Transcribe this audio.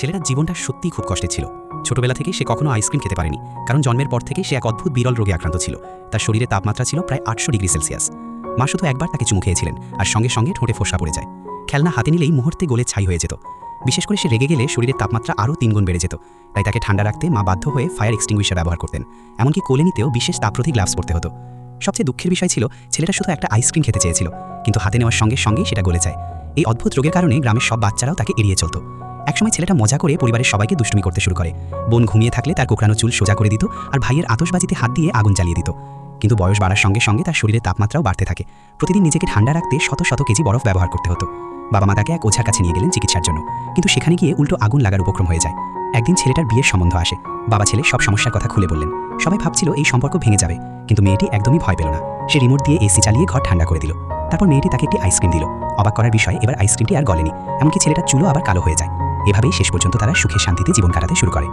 ছেলেটার জীবনটা সত্যিই খুব কষ্টের ছিল। ছোটবেলা থেকে সে কখনো আইসক্রিম খেতে পারেনি, কারণ জন্মের পর থেকে সে এক অদ্ভুত বিরল রোগে আক্রান্ত ছিল। তার শরীরে তাপমাত্রা ছিল প্রায় 800 ডিগ্রি সেলসিয়াস। মা শুধু একবার তাকে চুমু খেয়েছিলেন, আর সঙ্গে সঙ্গে ঠোঁটে ফোসকা পড়ে যায়। খেলনা হাতে নিলেই মুহূর্তে গলে ছাই হয়ে যেত। বিশেষ করে সে রেগে গেলে শরীরের তাপমাত্রা আরও 3 গুণ বেড়ে যেত। তাই তাকে ঠান্ডা রাখতে মা বাধ্য হয়ে ফায়ার এক্সটিংগুইশার ব্যবহার করতেন। এমনকি কোলে নিতেও বিশেষ তাপরোধী গ্লাভস পরতে হতো। সবচেয়ে দুঃখের বিষয় ছিল, ছেলেটা শুধু একটা আইসক্রিম খেতে চেয়েছিল, কিন্তু হাতে নেওয়ার সঙ্গে সঙ্গেই সেটা গলে যায়। এই অদ্ভুত রোগের কারণে গ্রামের সব বাচ্চারাও তাকে এড়িয়ে চলত। একসময় ছেলেটা মজা করে পরিবারের সবাইকে দুষ্টুমি করতে শুরু করে। বোন ঘুমিয়ে থাকলে তার কোকড়ানো চুল সোজা করে দিত, আর ভাইয়ের আতশবাজিতে হাত দিয়ে আগুন জ্বালিয়ে দিত। কিন্তু বয়স বাড়ার সঙ্গে সঙ্গে তার শরীরের তাপমাত্রাও বাড়তে থাকে। প্রতিদিন নিজেকে ঠান্ডা রাখতে শত শত কেজি বরফ ব্যবহার করতে হতো। বাবা মা তাকে এক ওঝার কাছে নিয়ে গেলেন চিকিৎসার জন্য, কিন্তু সেখানে গিয়ে উল্টো আগুন লাগার উপক্রম হয়ে যায়। একদিন ছেলেটার বিয়ের সম্বন্ধ আসে। বাবা ছেলে সব সমস্যার কথা খুলে বললেন। সবাই ভাবছিল এই সম্পর্ক ভেঙে যাবে, কিন্তু মেয়েটি একদমই ভয় পেল না। সে রিমোট দিয়ে এসি চালিয়ে ঘর ঠান্ডা করে দিল। তারপর মেয়েটি তাকে একটি আইসক্রিম দিল। অবাক করার বিষয়, এবার আইসক্রিমটি আর গলেনি, এমনকি ছেলেটার চুলও আবার কালো হয়ে যায়। এভাবেই শেষ পর্যন্ত তারা সুখে শান্তিতে জীবন কাটাতে শুরু করে।